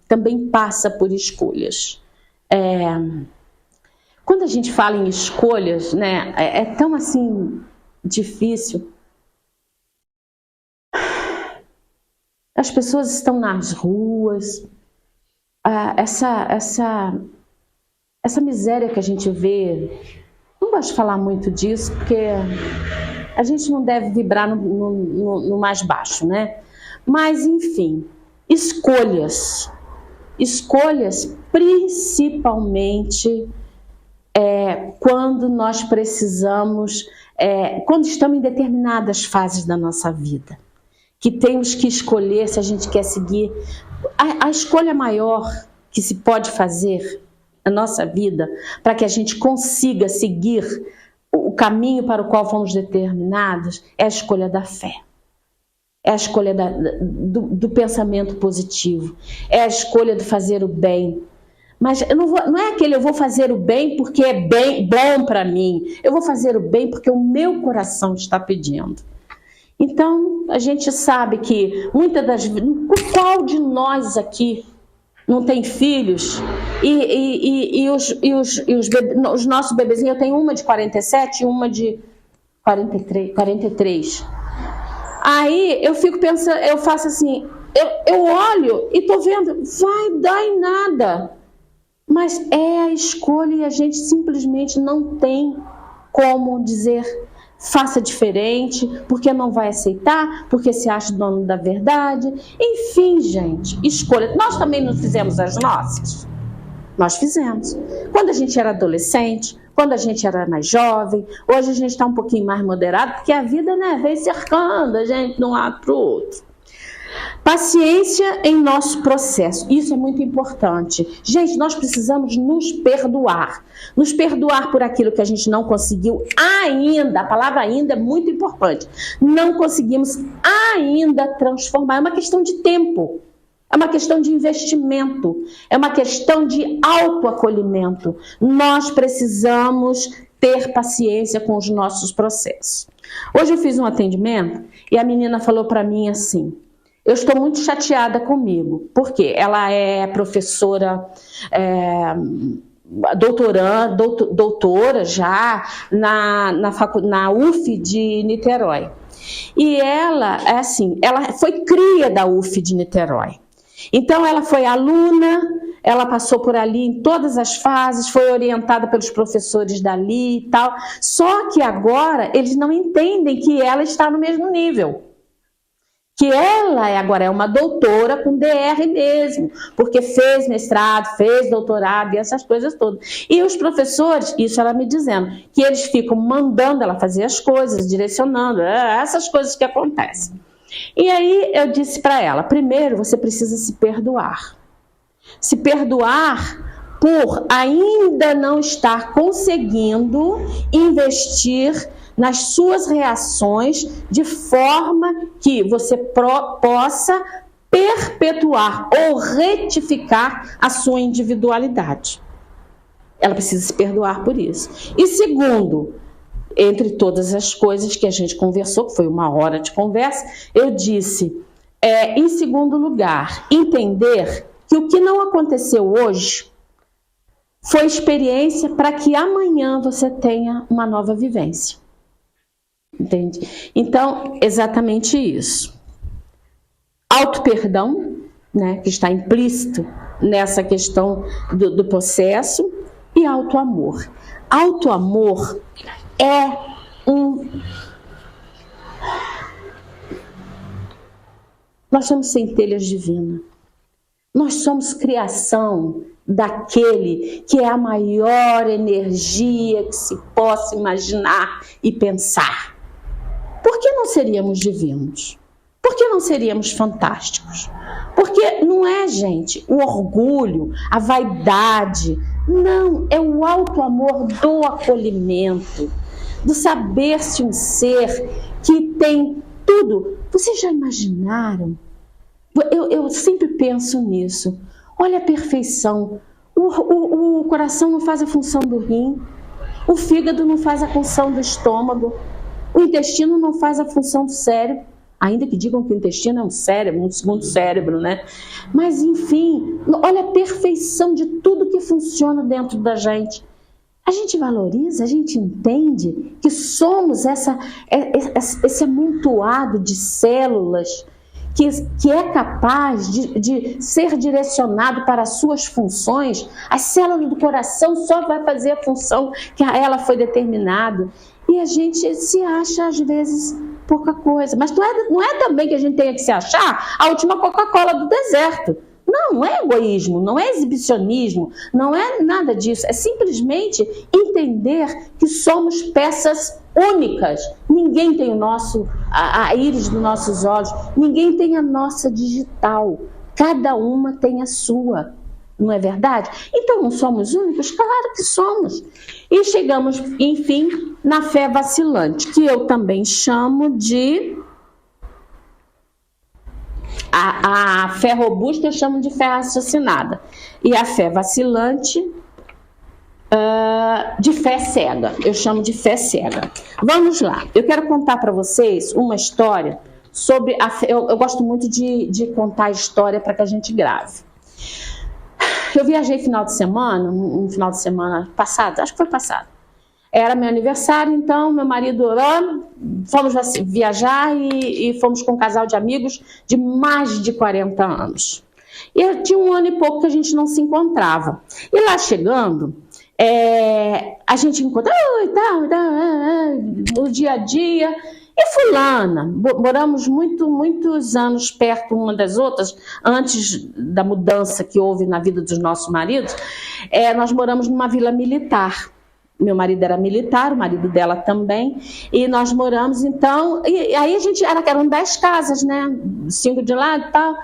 Também passa por escolhas. Quando a gente fala em escolhas, né, é tão assim difícil. As pessoas estão nas ruas, essa miséria que a gente vê, não gosto de falar muito disso, porque a gente não deve vibrar no mais baixo, né? Mas, enfim, escolhas principalmente quando nós precisamos, quando estamos em determinadas fases da nossa vida, que temos que escolher se a gente quer seguir. A escolha maior que se pode fazer na nossa vida para que a gente consiga seguir o caminho para o qual fomos determinados é a escolha da fé. É a escolha do pensamento positivo. É a escolha de fazer o bem. Mas não é aquele eu vou fazer o bem porque é bom para mim. Eu vou fazer o bem porque o meu coração está pedindo. Então, a gente sabe que muitas das vezes, qual de nós aqui não tem filhos? E os nossos bebezinhos, eu tenho uma de 47 e uma de 43. Aí eu fico pensando, eu faço assim, eu olho e tô vendo, vai dar em nada. Mas é a escolha e a gente simplesmente não tem como dizer faça diferente, porque não vai aceitar, porque se acha dono da verdade. Enfim, gente, escolha. Nós também não fizemos as nossas? Nós fizemos. Quando a gente era adolescente, quando a gente era mais jovem, hoje a gente está um pouquinho mais moderado, porque a vida, né, vem cercando a gente de um lado para o outro. Paciência em nosso processo, isso é muito importante. Gente, nós precisamos nos perdoar. Nos perdoar por aquilo que a gente não conseguiu ainda, a palavra ainda é muito importante. Não conseguimos ainda transformar, é uma questão de tempo. É uma questão de investimento, é uma questão de autoacolhimento. Nós precisamos ter paciência com os nossos processos. Hoje eu fiz um atendimento e a menina falou para mim assim: eu estou muito chateada comigo, porque ela é professora, doutora já na UF de Niterói. E ela, ela foi cria da UF de Niterói. Então ela foi aluna, ela passou por ali em todas as fases, foi orientada pelos professores dali e tal. Só que agora eles não entendem que ela está no mesmo nível. Que ela agora é uma doutora com DR mesmo, porque fez mestrado, fez doutorado e essas coisas todas. E os professores, isso ela me dizendo, que eles ficam mandando ela fazer as coisas, direcionando, essas coisas que acontecem. E aí eu disse para ela, primeiro você precisa se perdoar. Se perdoar por ainda não estar conseguindo investir nas suas reações de forma que você possa perpetuar ou retificar a sua individualidade. Ela precisa se perdoar por isso. E segundo, entre todas as coisas que a gente conversou, que foi 1 hora de conversa, eu disse, em segundo lugar, entender que o que não aconteceu hoje foi experiência para que amanhã você tenha uma nova vivência. Entende? Então, exatamente isso. Auto-perdão, né, que está implícito nessa questão do processo, e auto-amor. Auto-amor é Nós somos centelhas divinas. Nós somos criação daquele que é a maior energia que se possa imaginar e pensar. Por que não seríamos divinos? Por que não seríamos fantásticos? Porque não é, gente, o orgulho, a vaidade. Não, é o auto-amor do acolhimento, do saber-se um ser que tem tudo. Vocês já imaginaram? Eu sempre penso nisso. Olha a perfeição. O coração não faz a função do rim, o fígado não faz a função do estômago, o intestino não faz a função do cérebro, ainda que digam que o intestino é um cérebro, um segundo cérebro, né? Mas, enfim, olha a perfeição de tudo que funciona dentro da gente. A gente valoriza, a gente entende que somos esse amontoado de células que é capaz de ser direcionado para as suas funções. A célula do coração só vai fazer a função que a ela foi determinada. E a gente se acha, às vezes, pouca coisa. Mas não é também que a gente tenha que se achar a última Coca-Cola do deserto. Não é egoísmo, não é exibicionismo, não é nada disso. É simplesmente entender que somos peças únicas. Ninguém tem a íris dos nossos olhos, ninguém tem a nossa digital. Cada uma tem a sua. Não é verdade? Então, não somos únicos? Claro que somos. E chegamos, enfim, na fé vacilante, que eu também chamo de... A fé robusta eu chamo de fé raciocinada. E a fé vacilante, de fé cega. Eu chamo de fé cega. Vamos lá. Eu quero contar para vocês uma história sobre a fé. Eu gosto muito de contar a história para que a gente grave. Eu viajei um final de semana passado, acho que foi passado. Era meu aniversário, então meu marido, fomos viajar e fomos com um casal de amigos de mais de 40 anos. E tinha 1 ano e pouco que a gente não se encontrava. E lá chegando, a gente encontra no dia a dia. E fulana, moramos muitos anos perto uma das outras, antes da mudança que houve na vida dos nossos maridos, nós moramos numa vila militar. Meu marido era militar, o marido dela também, e nós moramos, então, e aí a gente, eram 10 casas, né, 5 de lá e tal,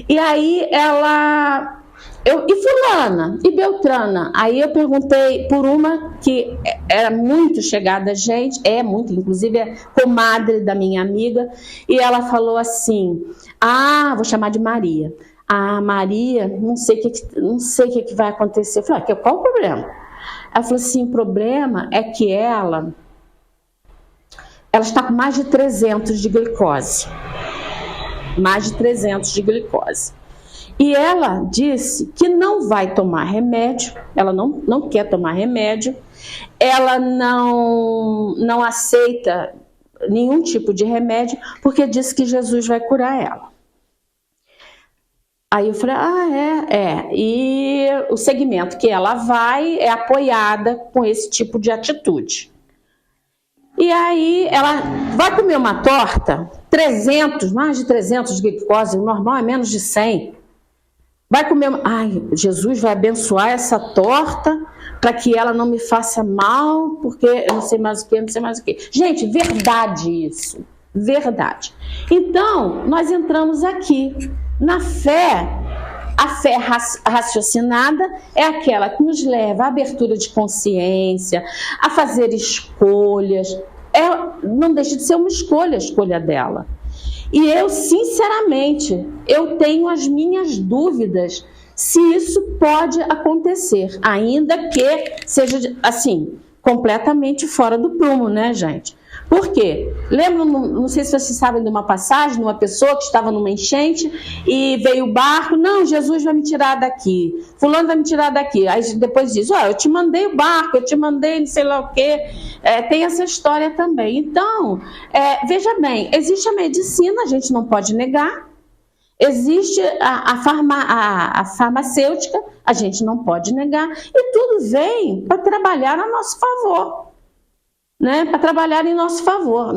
e aí ela, e fulana, e Beltrana, aí eu perguntei por uma que era muito chegada a gente, muito, inclusive é comadre da minha amiga, e ela falou assim, vou chamar de Maria, Maria, não sei o que vai acontecer, eu falei, qual o problema? Ela falou assim, o problema é que ela está com mais de 300 de glicose. Mais de 300 de glicose. E ela disse que não vai tomar remédio, ela não quer tomar remédio, ela não aceita nenhum tipo de remédio, porque disse que Jesus vai curar ela. Aí eu falei, e o segmento que ela vai é apoiada com esse tipo de atitude. E aí ela vai comer uma torta, mais de 300 de glicose, o normal é menos de 100. Vai comer, Jesus vai abençoar essa torta para que ela não me faça mal, porque eu não sei mais o que. Gente, verdade isso, verdade. Então, nós entramos aqui. Na fé, a fé raciocinada é aquela que nos leva à abertura de consciência, a fazer escolhas. Não deixa de ser uma escolha a escolha dela. E eu, sinceramente, eu tenho as minhas dúvidas se isso pode acontecer, ainda que seja, assim, completamente fora do prumo, né, gente? Por quê? Lembra, não sei se vocês sabem de uma passagem, de uma pessoa que estava numa enchente e veio o barco, não, Jesus vai me tirar daqui, fulano vai me tirar daqui. Aí depois diz, eu te mandei o barco, eu te mandei não sei lá o quê. Tem essa história também. Então, veja bem, existe a medicina, a gente não pode negar, existe a farmacêutica, a gente não pode negar, e tudo vem para trabalhar a nosso favor. Né, para trabalhar em nosso favor.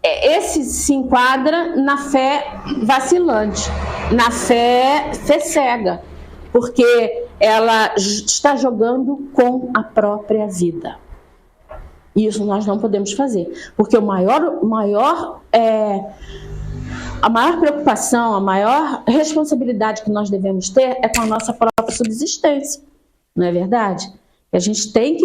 Esse se enquadra na fé vacilante, na fé cega, porque ela está jogando com a própria vida. Isso nós não podemos fazer, porque a maior preocupação, a maior responsabilidade que nós devemos ter é com a nossa própria subsistência, não é verdade? A gente tem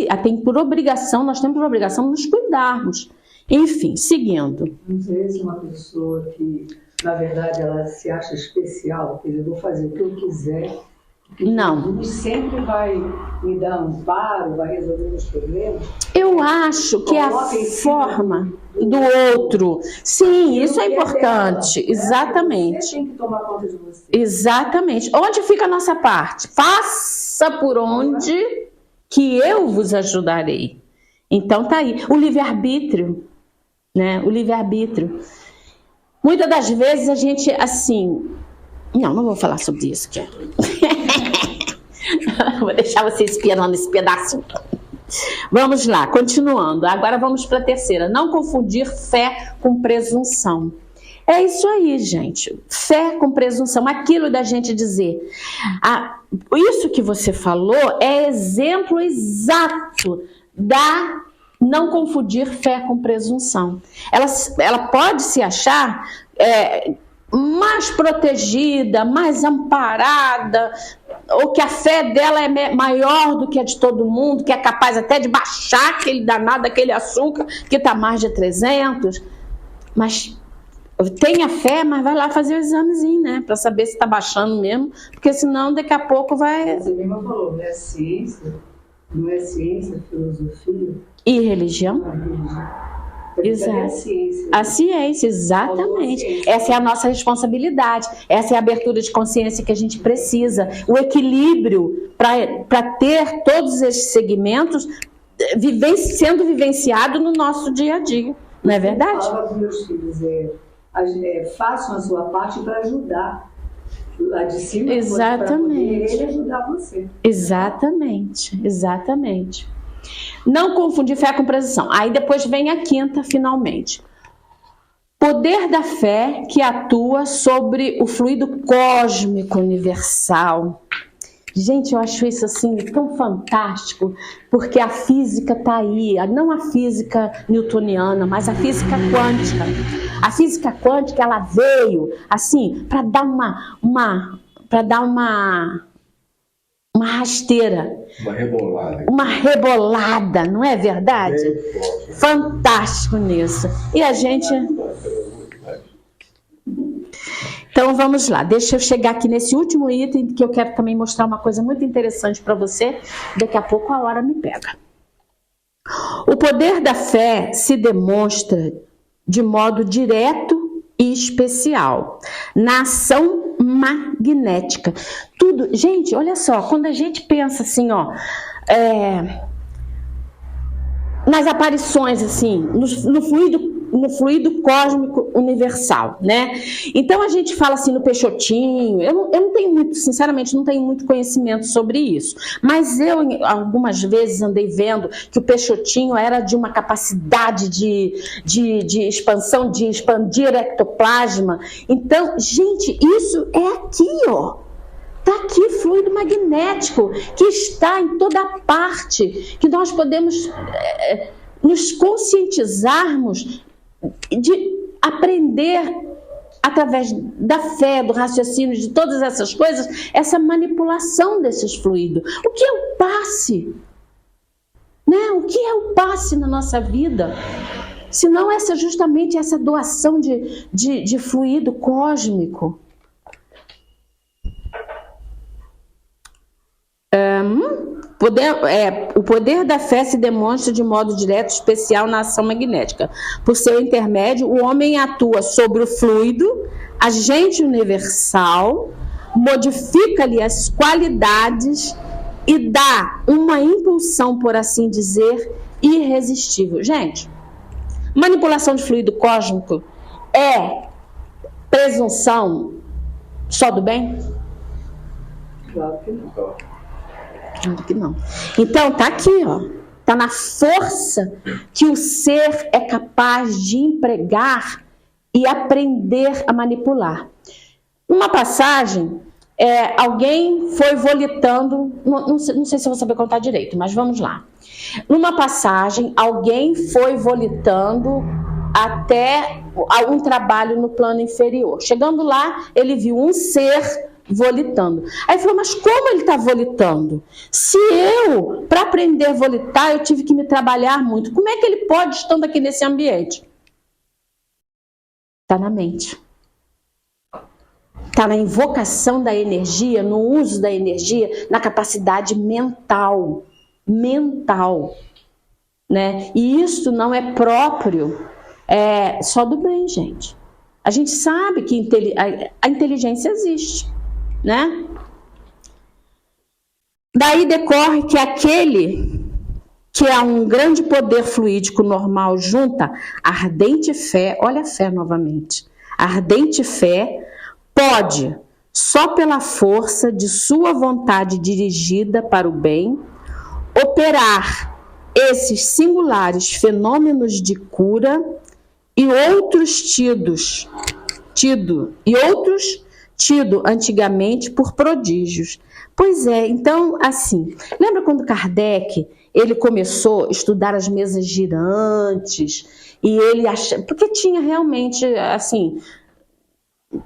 por obrigação, nós temos por obrigação nos cuidarmos. Enfim, seguindo. Não sei se uma pessoa que, na verdade, ela se acha especial, que eu vou fazer o que eu quiser, não. Jesus sempre vai me dar amparo, vai resolver os problemas. Eu acho que é a forma do outro. Sim, isso é importante. Exatamente. Você tem que tomar conta de você. Exatamente. Onde fica a nossa parte? Faça por onde que eu vos ajudarei. Então tá aí. O livre-arbítrio, né? O livre-arbítrio. Muitas das vezes a gente, assim... Não vou falar sobre isso, que vou deixar você esperando esse pedaço. Vamos lá, continuando. Agora vamos para a terceira. Não confundir fé com presunção. É isso aí, gente. Fé com presunção. Aquilo da gente dizer. Isso que você falou é exemplo exato da não confundir fé com presunção. Ela pode se achar mais protegida, mais amparada, ou que a fé dela é maior do que a de todo mundo, que é capaz até de baixar aquele danado, aquele açúcar que está mais de 300. Mas tenha fé, mas vai lá fazer o examezinho, né? Para saber se está baixando mesmo, porque senão daqui a pouco vai... Você mesmo falou, não é ciência, filosofia. E religião? Exato. A ciência, exatamente. Essa é a nossa responsabilidade, essa é a abertura de consciência que a gente precisa, o equilíbrio para ter todos esses segmentos sendo vivenciado no nosso dia a dia, não é verdade? Eu falo para os meus filhos, façam a sua parte para ajudar a de cima, para poder ele ajudar você. Exatamente. Não confundir fé com presunção. Aí depois vem a quinta, finalmente. Poder da fé que atua sobre o fluido cósmico universal. Gente, eu acho isso assim tão fantástico, porque a física está aí, não a física newtoniana, mas a física quântica. A física quântica, ela veio assim para dar uma rasteira. Uma rebolada, não é verdade? Fantástico nisso. E a gente... Então vamos lá, deixa eu chegar aqui nesse último item, que eu quero também mostrar uma coisa muito interessante para você. Daqui a pouco a hora me pega. O poder da fé se demonstra de modo direto e especial na ação magnética. Tudo, gente, olha só, quando a gente pensa assim, ó, nas aparições, assim, no fluido cósmico universal, né? Então a gente fala assim no Peixotinho, eu não tenho muito, sinceramente, não tenho muito conhecimento sobre isso, mas eu algumas vezes andei vendo que o Peixotinho era de uma capacidade de expansão, de expandir ectoplasma. Então, gente, isso é aqui, ó. Está aqui fluido magnético, que está em toda parte, que nós podemos nos conscientizarmos de aprender, através da fé, do raciocínio, de todas essas coisas, essa manipulação desses fluidos. O que é o passe? Né? O que é o passe na nossa vida? Se não justamente essa doação de fluido cósmico. O poder da fé se demonstra de modo direto e especial na ação magnética. Por seu intermédio, o homem atua sobre o fluido, agente universal, modifica-lhe as qualidades e dá uma impulsão, por assim dizer, irresistível. Gente, manipulação de fluido cósmico é presunção só do bem? Claro que não. Claro que não. Então, tá aqui, ó. Tá na força que o ser é capaz de empregar e aprender a manipular. Uma passagem, alguém foi volitando, não sei se eu vou saber contar direito, mas vamos lá. Numa passagem, alguém foi volitando até um trabalho no plano inferior. Chegando lá, ele viu um ser volitando. Aí falou, mas como ele está volitando? Se eu, para aprender a volitar, eu tive que me trabalhar muito. Como é que ele pode, estando aqui nesse ambiente? Está na mente. Está na invocação da energia, no uso da energia, na capacidade mental. Né? E isso não é próprio só do bem, gente. A gente sabe que a inteligência existe. Né? Daí decorre que aquele que é um grande poder fluídico normal junta ardente fé, olha a fé novamente, ardente fé pode, só pela força de sua vontade dirigida para o bem, operar esses singulares fenômenos de cura e outros tido antigamente por prodígios. Pois é, então, assim, lembra quando Kardec, ele começou a estudar as mesas girantes, e ele achava, porque tinha realmente, assim,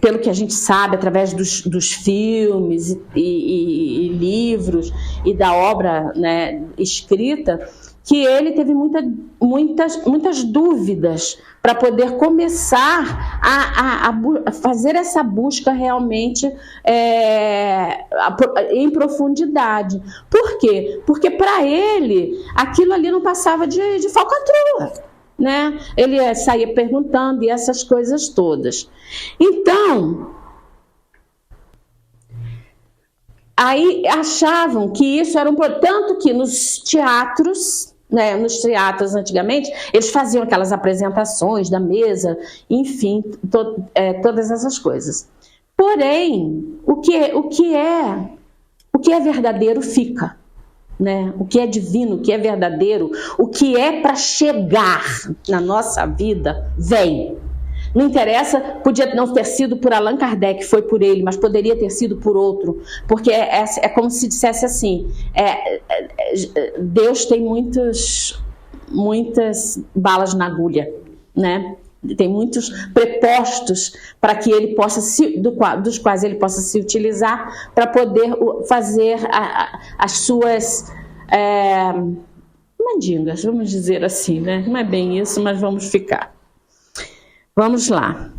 pelo que a gente sabe, através dos filmes e livros e da obra, né, escrita, que ele teve muitas dúvidas para poder começar a fazer essa busca realmente em profundidade. Por quê? Porque para ele aquilo ali não passava de falcatrua, né? Ele saía perguntando e essas coisas todas. Então, aí achavam que isso era tanto que nos teatros, né, nos teatros antigamente, eles faziam aquelas apresentações da mesa, enfim, todas essas coisas. Porém, o que é verdadeiro fica, né? O que é divino, o que é verdadeiro, o que é para chegar na nossa vida, vem. Não interessa, podia não ter sido por Allan Kardec, foi por ele, mas poderia ter sido por outro, porque é como se dissesse assim, Deus tem muitas balas na agulha, né? Tem muitos prepostos para que ele possa dos quais ele possa se utilizar para poder fazer as suas mandingas, vamos dizer assim, né? Não é bem isso, mas vamos ficar. Vamos lá.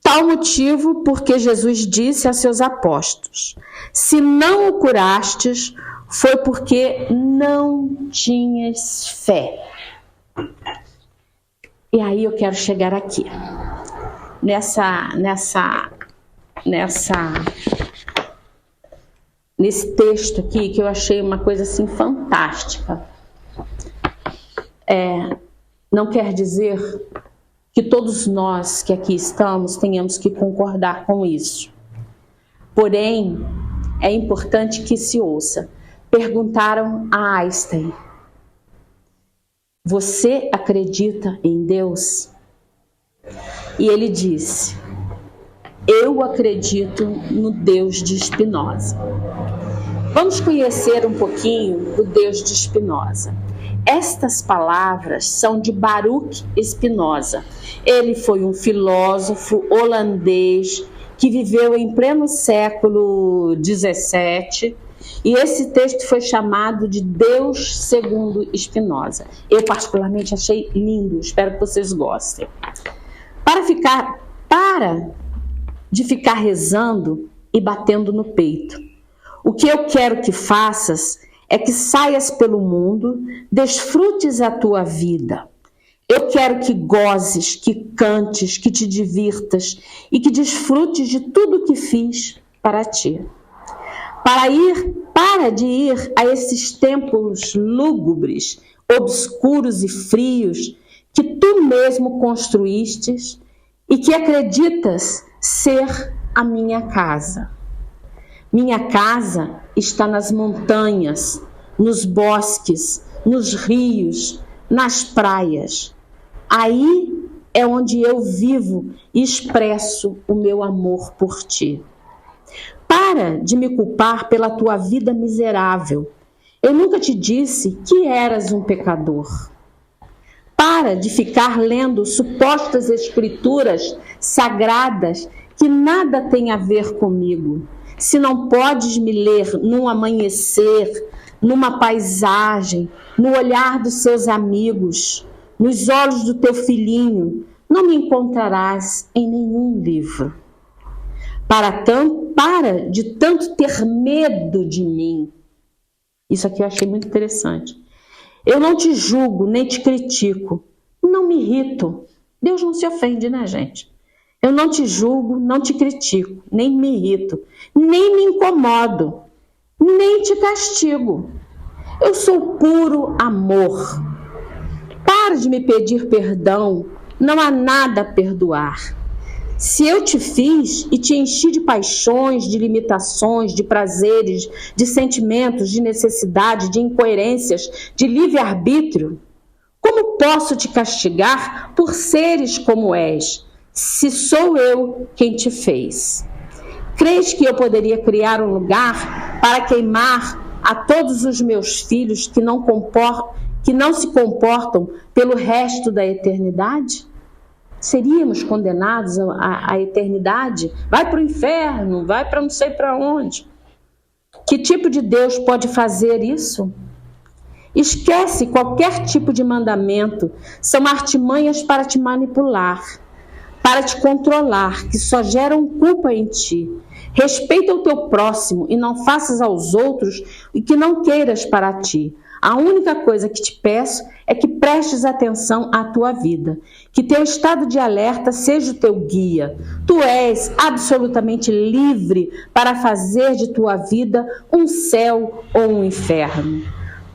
Tal motivo porque Jesus disse a seus apóstolos: se não o curastes, foi porque não tinhas fé. E aí eu quero chegar aqui, nesse texto aqui, que eu achei uma coisa assim fantástica. Não quer dizer que todos nós que aqui estamos tenhamos que concordar com isso. Porém, é importante que se ouça. Perguntaram a Einstein: você acredita em Deus? E ele disse: eu acredito no Deus de Spinoza. Vamos conhecer um pouquinho do Deus de Spinoza. Estas palavras são de Baruch Spinoza. Ele foi um filósofo holandês que viveu em pleno século XVII, e esse texto foi chamado de Deus segundo Spinoza. Eu particularmente achei lindo, espero que vocês gostem. Para de ficar rezando e batendo no peito. O que eu quero que faças é que saias pelo mundo, desfrutes a tua vida. Eu quero que gozes, que cantes, que te divirtas e que desfrutes de tudo que fiz para ti. Para de ir a esses templos lúgubres, obscuros e frios que tu mesmo construístes e que acreditas ser a minha casa. Minha casa está nas montanhas, nos bosques, nos rios, nas praias. Aí é onde eu vivo e expresso o meu amor por ti. Para de me culpar pela tua vida miserável. Eu nunca te disse que eras um pecador. Para de ficar lendo supostas escrituras sagradas que nada têm a ver comigo. Se não podes me ler num amanhecer, numa paisagem, no olhar dos seus amigos, nos olhos do teu filhinho, não me encontrarás em nenhum livro. Para de tanto ter medo de mim. Isso aqui eu achei muito interessante. Eu não te julgo, nem te critico. Não me irrito. Deus não se ofende, né, gente? Eu não te julgo, não te critico, nem me irrito, nem me incomodo, nem te castigo. Eu sou puro amor. Para de me pedir perdão, não há nada a perdoar. Se eu te fiz e te enchi de paixões, de limitações, de prazeres, de sentimentos, de necessidade, de incoerências, de livre-arbítrio, como posso te castigar por seres como és, se sou eu quem te fez? Crês que eu poderia criar um lugar para queimar a todos os meus filhos que não se comportam pelo resto da eternidade? Seríamos condenados à eternidade? Vai para o inferno, vai para não sei para onde. Que tipo de Deus pode fazer isso? Esquece qualquer tipo de mandamento. São artimanhas para te manipular, para te controlar, que só geram culpa em ti. Respeita o teu próximo e não faças aos outros o que não queiras para ti. A única coisa que te peço é que prestes atenção à tua vida, que teu estado de alerta seja o teu guia. Tu és absolutamente livre para fazer de tua vida um céu ou um inferno.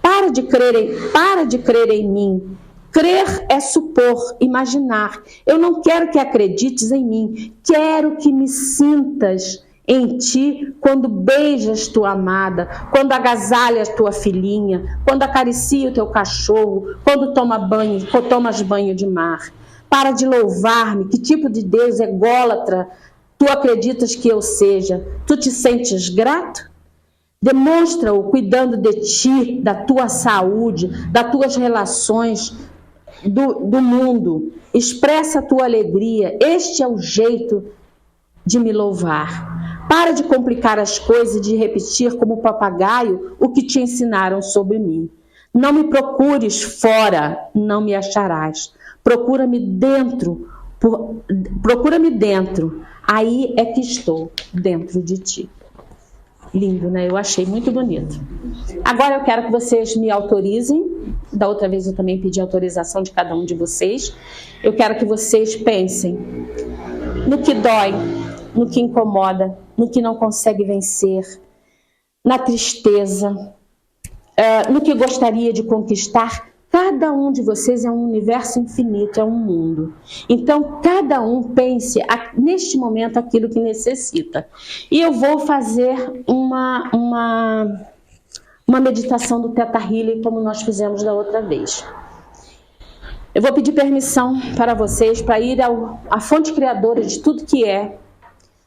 Para de crer em mim. Crer é supor, imaginar. Eu não quero que acredites em mim, quero que me sintas em ti quando beijas tua amada, quando agasalhas tua filhinha, quando acaricia o teu cachorro, quando tomas banho de mar. Para de louvar-me. Que tipo de Deus ególatra tu acreditas que eu seja? Tu te sentes grato? Demonstra-o cuidando de ti, da tua saúde, das tuas relações do mundo. Expressa a tua alegria. Este é o jeito de me louvar. Para de complicar as coisas e de repetir como papagaio o que te ensinaram sobre mim. Não me procures fora, não me acharás. Procura-me dentro, aí é que estou, dentro de ti. Lindo, né? Eu achei muito bonito. Agora eu quero que vocês me autorizem. Da outra vez eu também pedi autorização de cada um de vocês. Eu quero que vocês pensem no que dói, no que incomoda, no que não consegue vencer, na tristeza, no que gostaria de conquistar. Cada um de vocês é um universo infinito, é um mundo. Então, cada um pense neste momento aquilo que necessita. E eu vou fazer uma meditação do Theta Healing, como nós fizemos da outra vez. Eu vou pedir permissão para vocês para ir à fonte criadora de tudo que é,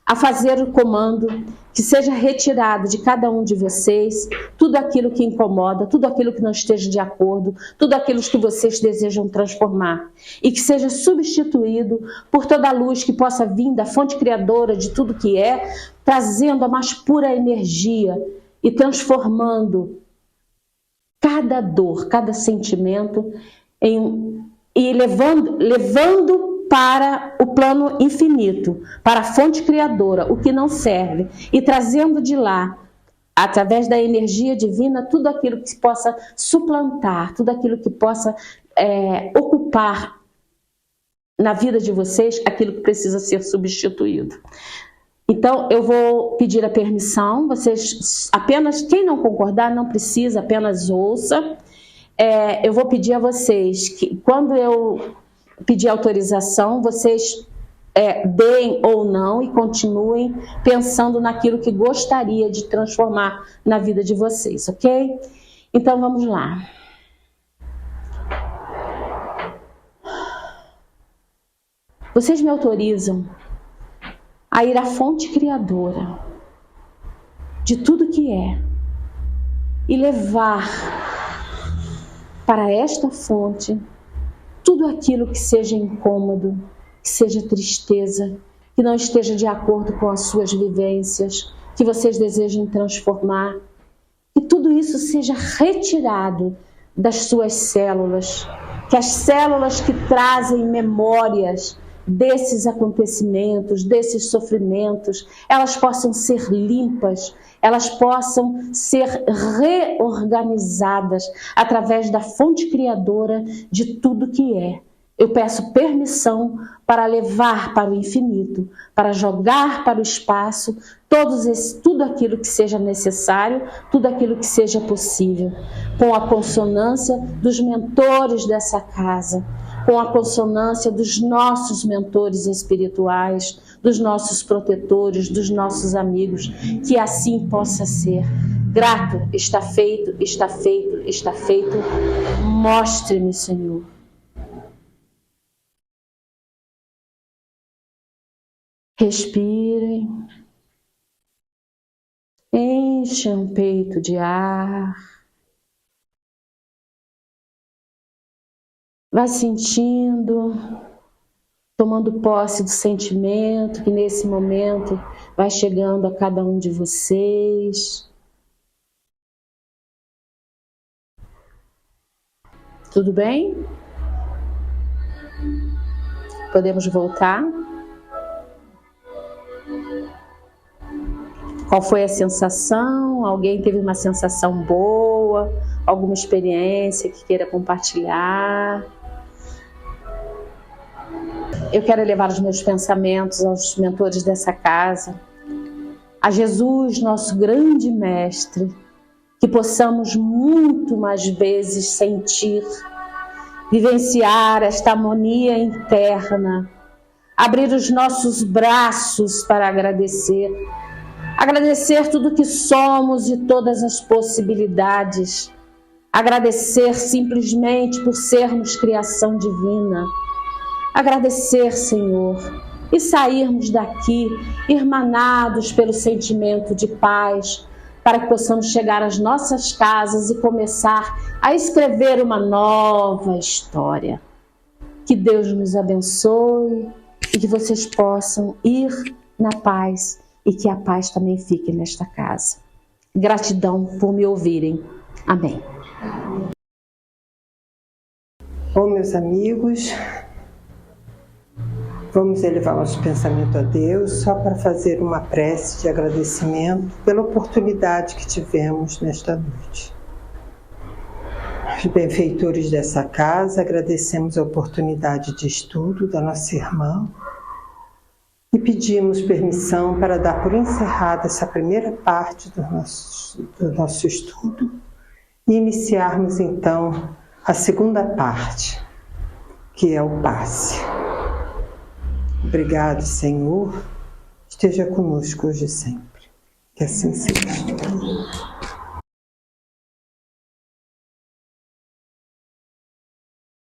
a fazer o comando que seja retirado de cada um de vocês tudo aquilo que incomoda, tudo aquilo que não esteja de acordo, tudo aquilo que vocês desejam transformar e que seja substituído por toda a luz que possa vir da fonte criadora de tudo que é, trazendo a mais pura energia e transformando cada dor, cada sentimento e levando para o plano infinito, para a fonte criadora, o que não serve, e trazendo de lá, através da energia divina, tudo aquilo que possa suplantar, tudo aquilo que possa ocupar na vida de vocês, aquilo que precisa ser substituído. Então, eu vou pedir a permissão, vocês apenas, quem não concordar, não precisa, apenas ouça. Eu vou pedir a vocês que, quando eu pedir autorização, vocês deem ou não e continuem pensando naquilo que gostaria de transformar na vida de vocês, ok? Então vamos lá. Vocês me autorizam a ir à fonte criadora de tudo que é e levar para esta fonte tudo aquilo que seja incômodo, que seja tristeza, que não esteja de acordo com as suas vivências, que vocês desejem transformar, que tudo isso seja retirado das suas células, que as células que trazem memórias desses acontecimentos, desses sofrimentos, elas possam ser limpas, elas possam ser reorganizadas através da fonte criadora de tudo que é. Eu peço permissão para levar para o infinito, para jogar para o espaço tudo aquilo que seja necessário, tudo aquilo que seja possível, com a consonância dos mentores dessa casa, com a consonância dos nossos mentores espirituais, dos nossos protetores, dos nossos amigos, que assim possa ser. Grato, está feito, está feito, está feito. Mostre-me, Senhor. Respirem. Enchem o peito de ar. Vai sentindo, tomando posse do sentimento que nesse momento vai chegando a cada um de vocês. Tudo bem? Podemos voltar? Qual foi a sensação? Alguém teve uma sensação boa? Alguma experiência que queira compartilhar? Eu quero elevar os meus pensamentos aos mentores dessa casa, a Jesus, nosso grande mestre, que possamos muito mais vezes sentir, vivenciar esta harmonia interna, abrir os nossos braços para agradecer, agradecer tudo que somos e todas as possibilidades, agradecer simplesmente por sermos criação divina, agradecer, Senhor, e sairmos daqui irmanados pelo sentimento de paz, para que possamos chegar às nossas casas e começar a escrever uma nova história. Que Deus nos abençoe e que vocês possam ir na paz e que a paz também fique nesta casa. Gratidão por me ouvirem. Amém. Bom, meus amigos, vamos elevar nosso pensamento a Deus só para fazer uma prece de agradecimento pela oportunidade que tivemos nesta noite. Os benfeitores dessa casa, agradecemos a oportunidade de estudo da nossa irmã e pedimos permissão para dar por encerrada essa primeira parte do nosso estudo e iniciarmos então a segunda parte, que é o passe. Obrigado, Senhor, esteja conosco hoje e sempre. Que assim seja.